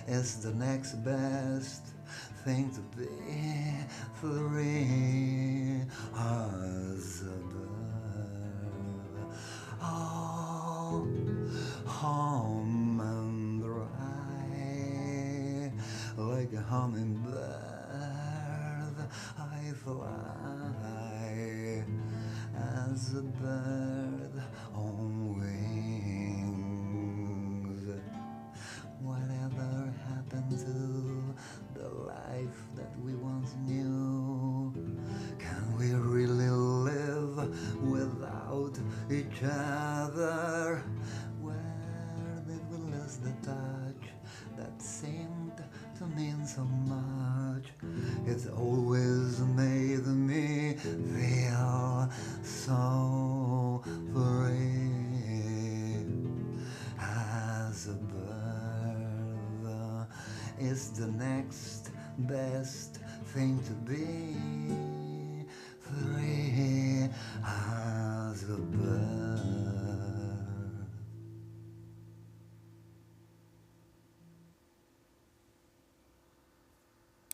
is the next best thing to be free as a bird. Oh, home and dry, like a hummingbird, I fly as a bird on wings. Whatever happened to the life that we once knew? Can we really live without each other? Where did we lose the touch that seemed to mean so much? It's always made me feel so free as a bird is the next best thing to be.